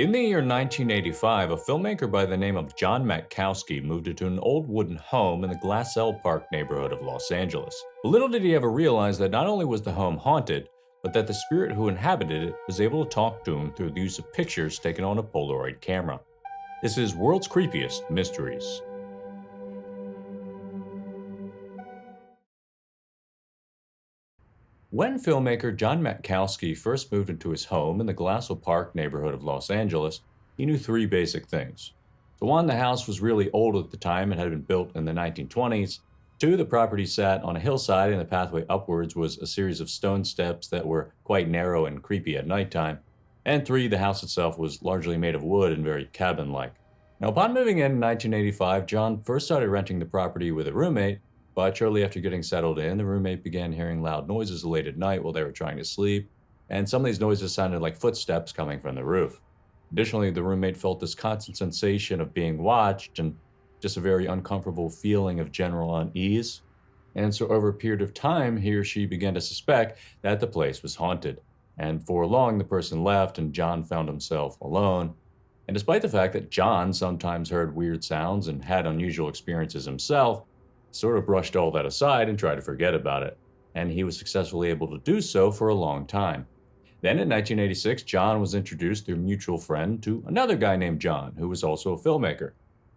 In the year 1985, a filmmaker by the name of John Matkowsky moved into an old wooden home in the Glassell Park neighborhood of Los Angeles. Little did he ever realize that not only was the home haunted, but that the spirit who inhabited it was able to talk to him through the use of pictures taken on a Polaroid camera. This is World's Creepiest Mysteries. When filmmaker John Matkowsky first moved into his home in the Glassell Park neighborhood of Los Angeles, he knew three basic things. For one, the house was really old at the time and had been built in the 1920s. Two, the property sat on a hillside and the pathway upwards was a series of stone steps that were quite narrow and creepy at nighttime. And three, the house itself was largely made of wood and very cabin-like. Now, upon moving in 1985, John first started renting the property with a roommate, but shortly after getting settled in, the roommate began hearing loud noises late at night while they were trying to sleep, and some of these noises sounded like footsteps coming from the roof. Additionally, the roommate felt this constant sensation of being watched and just a very uncomfortable feeling of general unease. And so, over a period of time, he or she began to suspect that the place was haunted. And for long, the person left, and John found himself alone. And despite the fact that John sometimes heard weird sounds and had unusual experiences himself, sort of brushed all that aside and tried to forget about it, and he was successfully able to do so for a long time. Then in 1986, John was introduced through a mutual friend to another guy named John, who was also a filmmaker.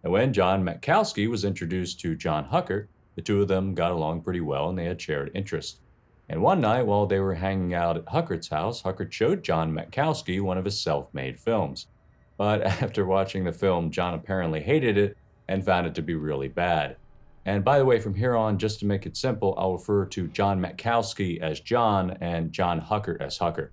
And when John Matkowsky was introduced to John Huckert, the two of them got along pretty well and they had shared interests. And one night, while they were hanging out at Huckert's house, Huckert showed John Matkowsky one of his self-made films. But after watching the film, John apparently hated it and found it to be really bad. And by the way, from here on, just to make it simple, I'll refer to John Matkowsky as John and John Huckert as Huckert.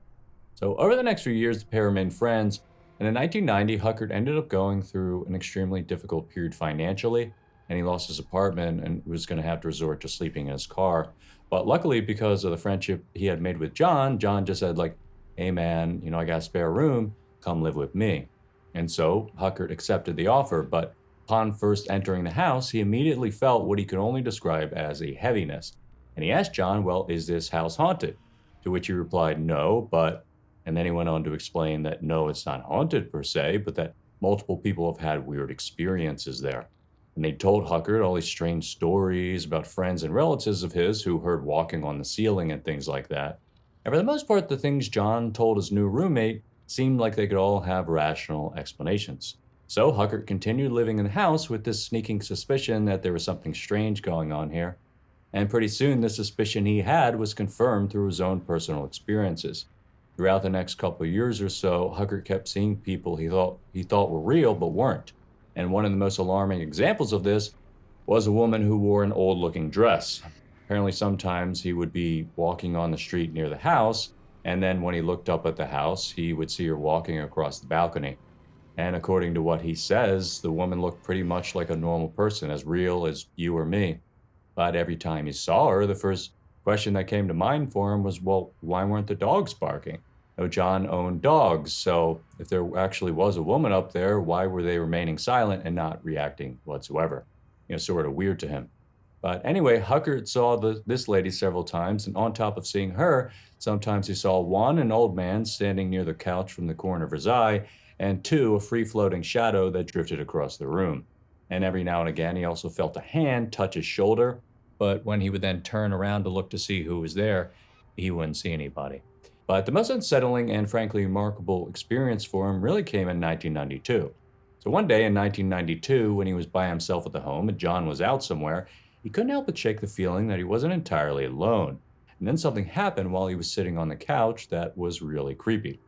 So over the next few years, the pair remained friends, and in 1990, Huckert ended up going through an extremely difficult period financially, and he lost his apartment and was going to have to resort to sleeping in his car. But luckily, because of the friendship he had made with John, John just said like, "Hey man, I got a spare room, come live with me." And so Huckert accepted the offer, but upon first entering the house, he immediately felt what he could only describe as a heaviness. And he asked John, "Well, is this house haunted?" To which he replied, "No, but," and then he went on to explain that no, it's not haunted per se, but that multiple people have had weird experiences there. And they told Huckert all these strange stories about friends and relatives of his who heard walking on the ceiling and things like that. And for the most part, the things John told his new roommate seemed like they could all have rational explanations. So Huckert continued living in the house with this sneaking suspicion that there was something strange going on here. And pretty soon, the suspicion he had was confirmed through his own personal experiences. Throughout the next couple of years or so, Huckert kept seeing people he thought were real but weren't. And one of the most alarming examples of this was a woman who wore an old-looking dress. Apparently, sometimes he would be walking on the street near the house, and then when he looked up at the house, he would see her walking across the balcony. And according to what he says, the woman looked pretty much like a normal person, as real as you or me. But every time he saw her, the first question that came to mind for him was, well, why weren't the dogs barking? No, John owned dogs, so if there actually was a woman up there, why were they remaining silent and not reacting whatsoever? Sort of weird to him. But anyway, Huckert saw this lady several times, and on top of seeing her, sometimes he saw one, an old man standing near the couch from the corner of his eye, and two, a free-floating shadow that drifted across the room. And every now and again, he also felt a hand touch his shoulder, but when he would then turn around to look to see who was there, he wouldn't see anybody. But the most unsettling and frankly remarkable experience for him really came in 1992. So one day in 1992, when he was by himself at the home and John was out somewhere, he couldn't help but shake the feeling that he wasn't entirely alone. And then something happened while he was sitting on the couch that was really creepy.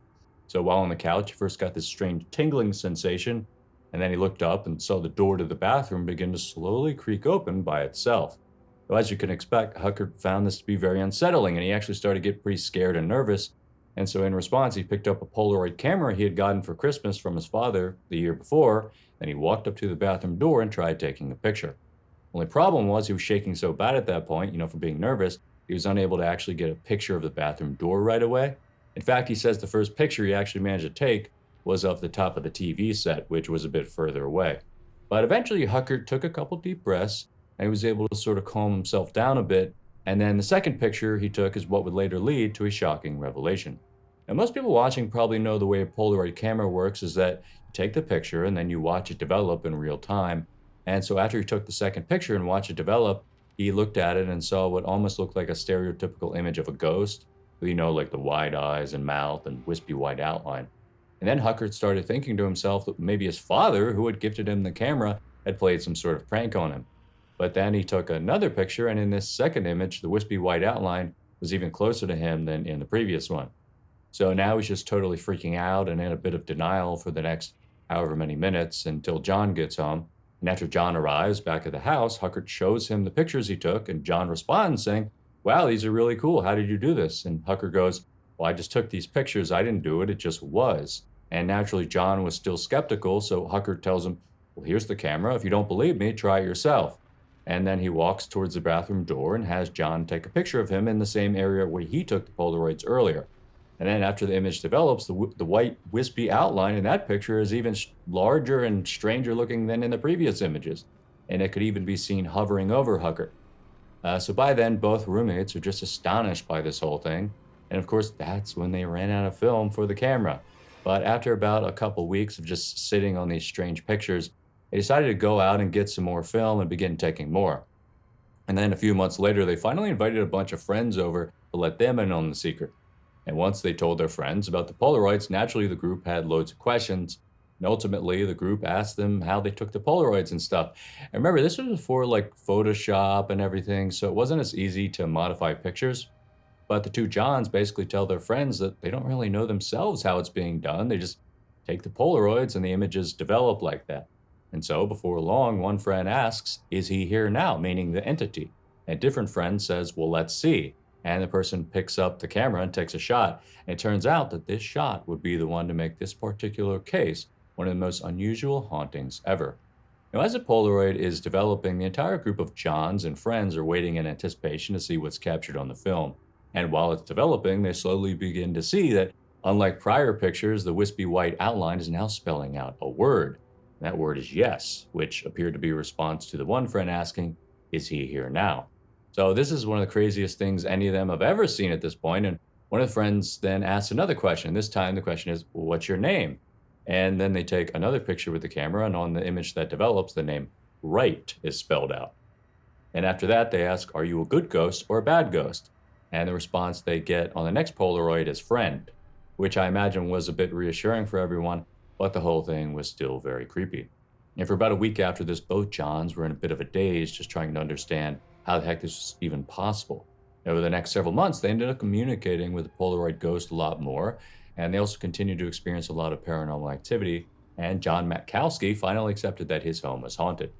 So while on the couch, he first got this strange tingling sensation, and then he looked up and saw the door to the bathroom begin to slowly creak open by itself. So as you can expect, Huckert found this to be very unsettling, and he actually started to get pretty scared and nervous. And so in response, he picked up a Polaroid camera he had gotten for Christmas from his father the year before, and he walked up to the bathroom door and tried taking a picture. Only problem was he was shaking so bad at that point, for being nervous, he was unable to actually get a picture of the bathroom door right away. In fact, he says the first picture he actually managed to take was of the top of the TV set, which was a bit further away. But eventually, Huckert took a couple deep breaths, and he was able to sort of calm himself down a bit. And then the second picture he took is what would later lead to a shocking revelation. And most people watching probably know the way a Polaroid camera works is that you take the picture and then you watch it develop in real time. And so after he took the second picture and watched it develop, he looked at it and saw what almost looked like a stereotypical image of a ghost, with, like the wide eyes and mouth and wispy white outline. And then Huckert started thinking to himself that maybe his father, who had gifted him the camera, had played some sort of prank on him. But then he took another picture, and in this second image, the wispy white outline was even closer to him than in the previous one. So now he's just totally freaking out and in a bit of denial for the next however many minutes until John gets home. And after John arrives back at the house, Huckert shows him the pictures he took, and John responds saying, "Wow, these are really cool. How did you do this?" And Huckert goes, "Well, I just took these pictures. I didn't do it. It just was." And naturally, John was still skeptical, so Huckert tells him, "Well, here's the camera. If you don't believe me, try it yourself." And then he walks towards the bathroom door and has John take a picture of him in the same area where he took the Polaroids earlier. And then after the image develops, the white wispy outline in that picture is even larger and stranger looking than in the previous images. And it could even be seen hovering over Huckert. So by then, both roommates are just astonished by this whole thing. And of course, that's when they ran out of film for the camera. But after about a couple weeks of just sitting on these strange pictures, they decided to go out and get some more film and begin taking more. And then a few months later, they finally invited a bunch of friends over to let them in on the secret. And once they told their friends about the Polaroids, naturally the group had loads of questions. And ultimately, the group asked them how they took the Polaroids and stuff. And remember, this was before like Photoshop and everything, so it wasn't as easy to modify pictures. But the two Johns basically tell their friends that they don't really know themselves how it's being done. They just take the Polaroids and the images develop like that. And so before long, one friend asks, "Is he here now?" Meaning the entity. And a different friend says, "Well, let's see." And the person picks up the camera and takes a shot. And it turns out that this shot would be the one to make this particular case one of the most unusual hauntings ever. Now, as the Polaroid is developing, the entire group of Johns and friends are waiting in anticipation to see what's captured on the film. And while it's developing, they slowly begin to see that, unlike prior pictures, the wispy white outline is now spelling out a word. And that word is yes, which appeared to be a response to the one friend asking, "Is he here now?" So this is one of the craziest things any of them have ever seen at this point. And one of the friends then asks another question. This time the question is, "Well, what's your name?" And then they take another picture with the camera, and on the image that develops, the name Wright is spelled out. And after that, they ask, "Are you a good ghost or a bad ghost?" And the response they get on the next Polaroid is "friend," which I imagine was a bit reassuring for everyone, but the whole thing was still very creepy. And for about a week after this, both Johns were in a bit of a daze, just trying to understand how the heck this was even possible. Over the next several months, they ended up communicating with the Polaroid ghost a lot more, and they also continued to experience a lot of paranormal activity, and John Matkowsky finally accepted that his home was haunted.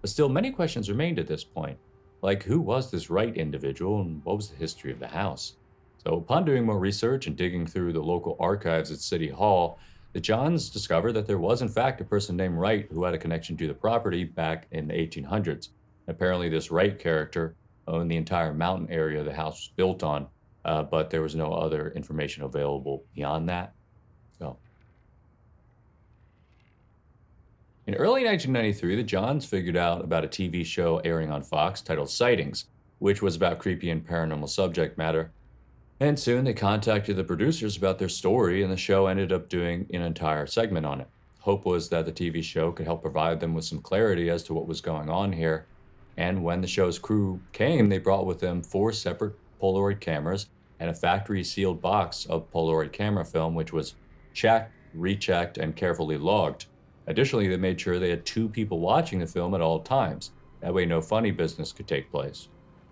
But still, many questions remained at this point, like who was this Wright individual and what was the history of the house? So upon doing more research and digging through the local archives at City Hall, the Johns discovered that there was in fact a person named Wright who had a connection to the property back in the 1800s. Apparently, this Wright character owned the entire mountain area the house was built on, but there was no other information available beyond that. So, in early 1993, the Johns figured out about a TV show airing on Fox titled Sightings, which was about creepy and paranormal subject matter. And soon they contacted the producers about their story, and the show ended up doing an entire segment on it. Hope was that the TV show could help provide them with some clarity as to what was going on here. And when the show's crew came, they brought with them 4 separate Polaroid cameras and a factory sealed box of Polaroid camera film, which was checked, rechecked, and carefully logged. Additionally, they made sure they had 2 people watching the film at all times. That way, no funny business could take place.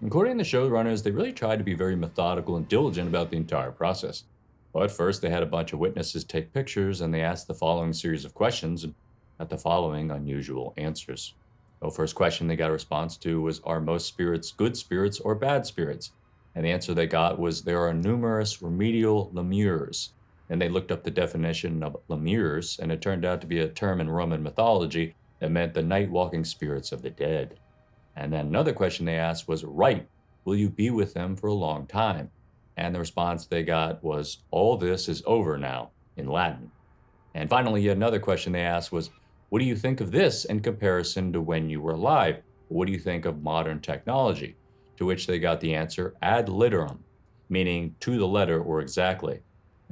According to the showrunners, they really tried to be very methodical and diligent about the entire process. Well, at first, they had a bunch of witnesses take pictures, and they asked the following series of questions and got the following unusual answers. The first question they got a response to was, "Are most spirits good spirits or bad spirits?" And the answer they got was, "There are numerous remedial lemures." And they looked up the definition of lemures, and it turned out to be a term in Roman mythology that meant the night-walking spirits of the dead. And then another question they asked was, "Right, will you be with them for a long time?" And the response they got was, "All this is over now," in Latin. And finally, yet another question they asked was, "What do you think of this in comparison to when you were alive? What do you think of modern technology?" To which they got the answer ad literam, meaning to the letter or exactly.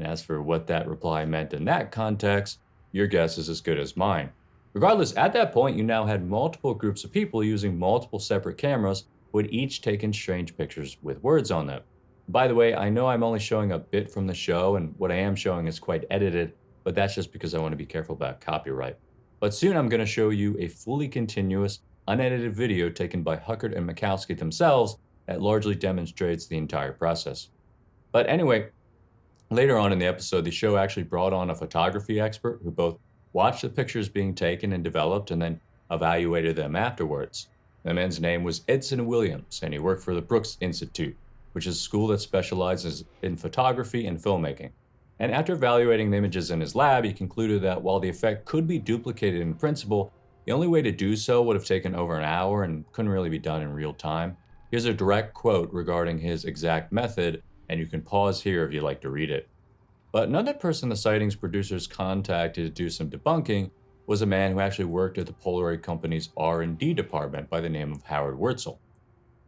And as for what that reply meant in that context, your guess is as good as mine. Regardless, at that point, you now had multiple groups of people using multiple separate cameras who had each taken strange pictures with words on them. By the way, I know I'm only showing a bit from the show, and what I am showing is quite edited, but that's just because I want to be careful about copyright. But soon I'm going to show you a fully continuous, unedited video taken by Huckert and Matkowsky themselves that largely demonstrates the entire process. But anyway, later on in the episode, the show actually brought on a photography expert who both watched the pictures being taken and developed and then evaluated them afterwards. The man's name was Edson Williams, and he worked for the Brooks Institute, which is a school that specializes in photography and filmmaking. And after evaluating the images in his lab, he concluded that while the effect could be duplicated in principle, the only way to do so would have taken over an hour and couldn't really be done in real time. Here's a direct quote regarding his exact method, and you can pause here if you'd like to read it. But another person the sighting's producers contacted to do some debunking was a man who actually worked at the Polaroid company's R&D department by the name of Howard Wurtzel.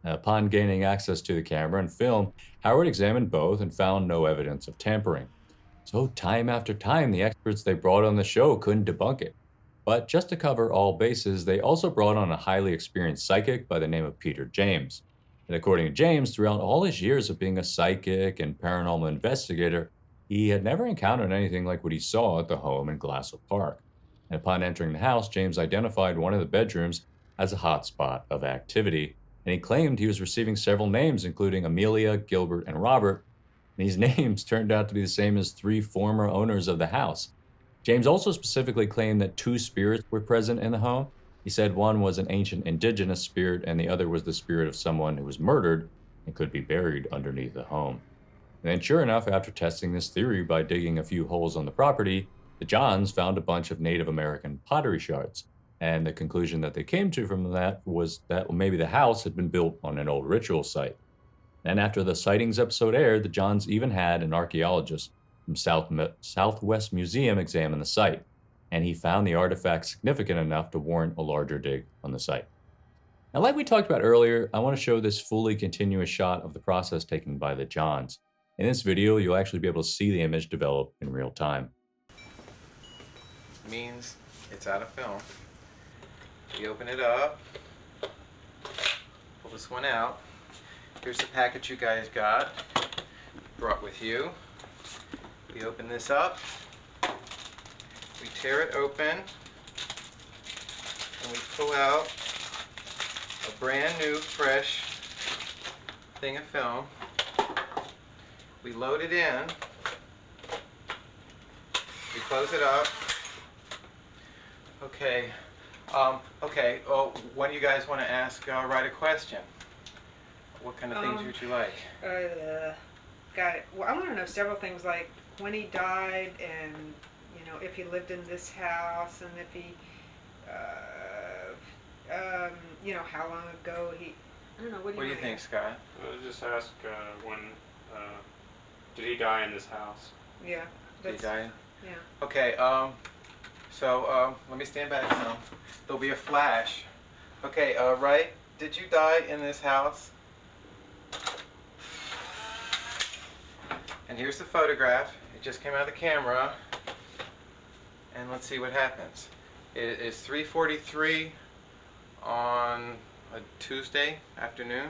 Upon gaining access to the camera and film, Howard examined both and found no evidence of tampering. So time after time, the experts they brought on the show couldn't debunk it. But just to cover all bases, they also brought on a highly experienced psychic by the name of Peter James. And according to James, throughout all his years of being a psychic and paranormal investigator, he had never encountered anything like what he saw at the home in Glassell Park. And upon entering the house, James identified one of the bedrooms as a hotspot of activity, and he claimed he was receiving several names, including Amelia, Gilbert, and Robert. And these names turned out to be the same as 3 former owners of the house. James also specifically claimed that 2 spirits were present in the home. He said one was an ancient indigenous spirit, and the other was the spirit of someone who was murdered and could be buried underneath the home. And then, sure enough, after testing this theory by digging a few holes on the property, the Johns found a bunch of Native American pottery shards. And the conclusion that they came to from that was that maybe the house had been built on an old ritual site. And after the sightings episode aired, the Johns even had an archaeologist from Southwest Museum examine the site, and he found the artifact significant enough to warrant a larger dig on the site. Now, like we talked about earlier, I want to show this fully continuous shot of the process taken by the Johns. In this video, you'll actually be able to see the image develop in real time. Means it's out of film. We open it up, pull this one out. Here's the package you guys brought with you. We open this up, we tear it open, and we pull out a brand new, fresh thing of film. We load it in, we close it up. Okay, what do you guys want to ask, write a question? What kind of things would you like? Got it. Well, I want to know several things, like when he died, and if he lived in this house, and if he, how long ago he. I don't know. What do you think, Scott? Just ask when did he die in this house? Yeah. Did he die? Yeah. Okay. So let me stand back some. There'll be a flash. Okay. Right. Did you die in this house? And here's the photograph. It just came out of the camera. And let's see what happens. It is 3:43 on a Tuesday afternoon.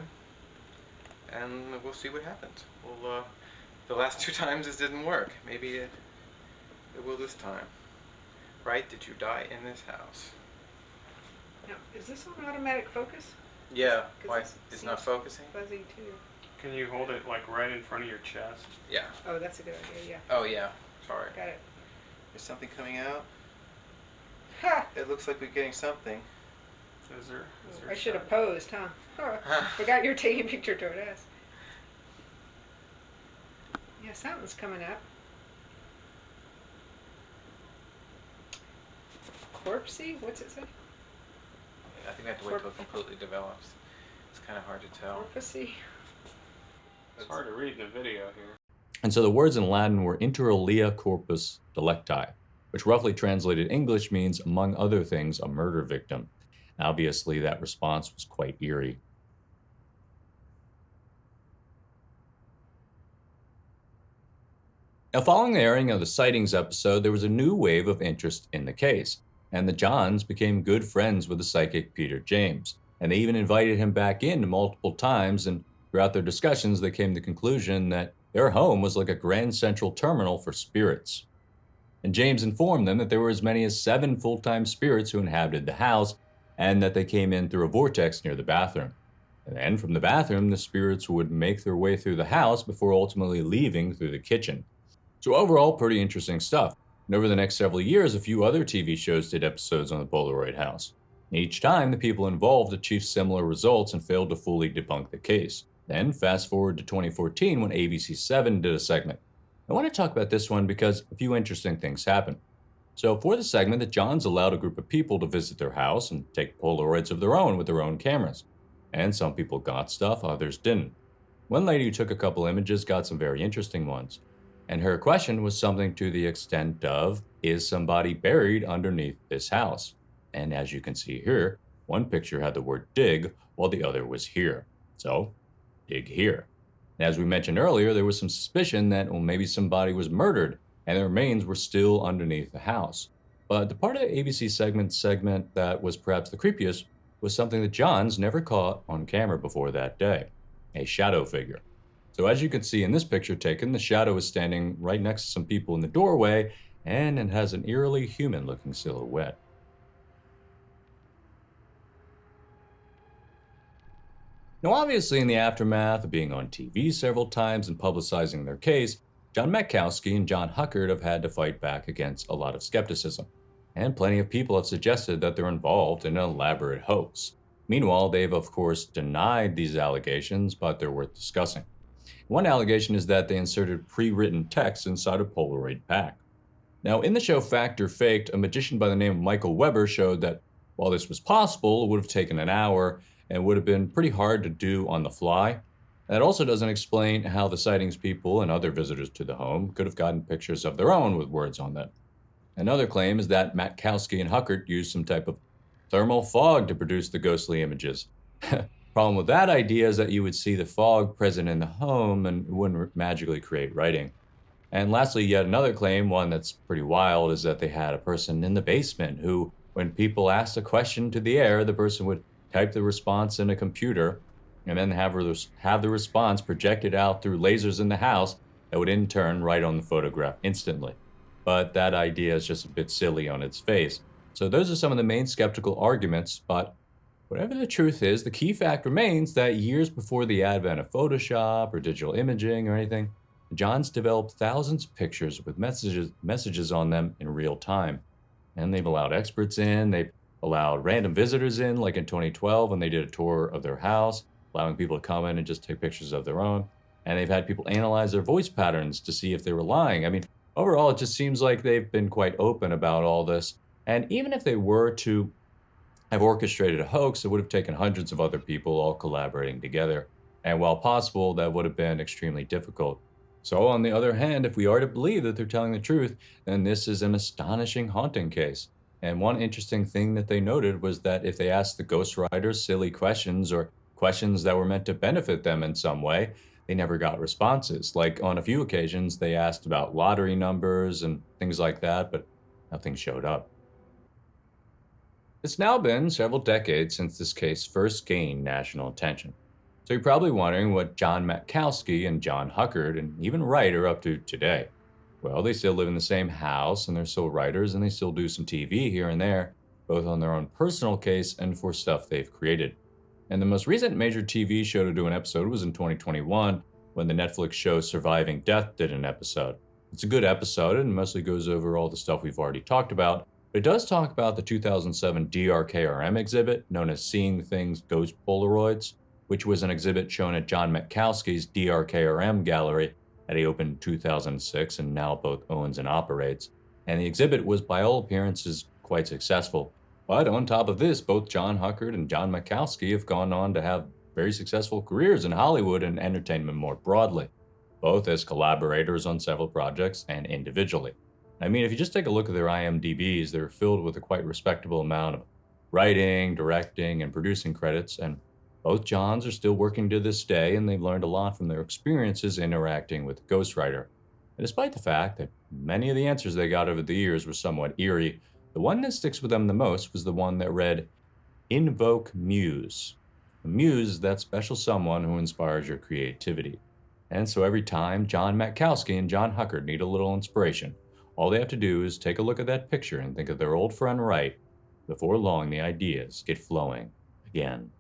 And we'll see what happens. The last 2 times this didn't work. Maybe it will this time. Right? Did you die in this house? Now, is this on automatic focus? Yeah. Why? It's not focusing? Fuzzy too. Can you hold it like right in front of your chest? Yeah. Oh, that's a good idea, yeah. Oh, yeah. Sorry. Got it. There's something coming out. Ha! It looks like we're getting something. Is there I should have posed, huh? Oh, forgot you're taking a picture toward us. Yeah, something's coming up. Corpsey? What's it say? I think we have to wait till it completely develops. It's kind of hard to tell. Corpusy? It's hard to read in the video here. And so the words in Latin were inter alia corpus delicti, which roughly translated English means, among other things, a murder victim. Obviously, that response was quite eerie. Now, following the airing of the Sightings episode, there was a new wave of interest in the case, and the Johns became good friends with the psychic Peter James, and they even invited him back in multiple times, and throughout their discussions, they came to the conclusion that their home was like a grand central terminal for spirits. And James informed them that there were as many as 7 full-time spirits who inhabited the house, and that they came in through a vortex near the bathroom. And then from the bathroom, the spirits would make their way through the house before ultimately leaving through the kitchen. So overall, pretty interesting stuff. And over the next several years, a few other TV shows did episodes on the Polaroid house. And each time, the people involved achieved similar results and failed to fully debunk the case. Then, fast forward to 2014 when ABC7 did a segment. I want to talk about this one because a few interesting things happened. So for the segment, the Johns allowed a group of people to visit their house and take Polaroids of their own with their own cameras. And some people got stuff, others didn't. One lady who took a couple images got some very interesting ones. And her question was something to the extent of, is somebody buried underneath this house? And as you can see here, one picture had the word dig, while the other was here. So, dig here. And as we mentioned earlier, there was some suspicion that, well, maybe somebody was murdered, and the remains were still underneath the house. But the part of the ABC segment that was perhaps the creepiest was something that Johns never caught on camera before that day, a shadow figure. So as you can see in this picture taken, the shadow is standing right next to some people in the doorway, and it has an eerily human-looking silhouette. Now obviously in the aftermath of being on TV several times and publicizing their case, John Matkowsky and John Huckert have had to fight back against a lot of skepticism, and plenty of people have suggested that they're involved in an elaborate hoax. Meanwhile, they've of course denied these allegations, but they're worth discussing. One allegation is that they inserted pre-written text inside a Polaroid pack. Now, in the show Fact or Faked, a magician by the name of Michael Weber showed that while this was possible, it would have taken an hour and would have been pretty hard to do on the fly. That also doesn't explain how the Sightings people and other visitors to the home could have gotten pictures of their own with words on them. Another claim is that Matkowsky and Huckert used some type of thermal fog to produce the ghostly images. Problem with that idea is that you would see the fog present in the home and it wouldn't magically create writing. And lastly, yet another claim, one that's pretty wild, is that they had a person in the basement who, when people asked a question to the air, the person would type the response in a computer and then have the response projected out through lasers in the house that would in turn write on the photograph instantly. But that idea is just a bit silly on its face. So those are some of the main skeptical arguments, but whatever the truth is, the key fact remains that years before the advent of Photoshop or digital imaging or anything, the Johns developed thousands of pictures with messages on them in real time. And they've allowed experts in, they've allowed random visitors in, like in 2012 when they did a tour of their house, allowing people to come in and just take pictures of their own. And they've had people analyze their voice patterns to see if they were lying. I mean, overall, it just seems like they've been quite open about all this. And even if they were to have orchestrated a hoax, it would have taken hundreds of other people all collaborating together. And while possible, that would have been extremely difficult. So on the other hand, if we are to believe that they're telling the truth, then this is an astonishing haunting case. And one interesting thing that they noted was that if they asked the ghostwriters silly questions or questions that were meant to benefit them in some way, they never got responses. Like on a few occasions, they asked about lottery numbers and things like that, but nothing showed up. It's now been several decades since this case first gained national attention. So you're probably wondering what John Matkowsky and John Huckert and even Wright are up to today. Well, they still live in the same house and they're still writers and they still do some TV here and there, both on their own personal case and for stuff they've created. And the most recent major TV show to do an episode was in 2021 when the Netflix show Surviving Death did an episode. It's a good episode and mostly goes over all the stuff we've already talked about. But it does talk about the 2007 DRKRM exhibit known as Seeing Things Ghost Polaroids, which was an exhibit shown at John Matkowsky's DRKRM gallery that he opened in 2006 and now both owns and operates. And the exhibit was by all appearances quite successful. But on top of this, both John Huckert and John Matkowsky have gone on to have very successful careers in Hollywood and entertainment more broadly, both as collaborators on several projects and individually. I mean, if you just take a look at their IMDb's, they're filled with a quite respectable amount of writing, directing, and producing credits, and both Johns are still working to this day, and they've learned a lot from their experiences interacting with the ghostwriter. And despite the fact that many of the answers they got over the years were somewhat eerie, the one that sticks with them the most was the one that read, Invoke Muse. A muse is that special someone who inspires your creativity. And so every time John Matkowsky and John Huckard need a little inspiration, all they have to do is take a look at that picture and think of their old friend Wright. Before long, the ideas get flowing again.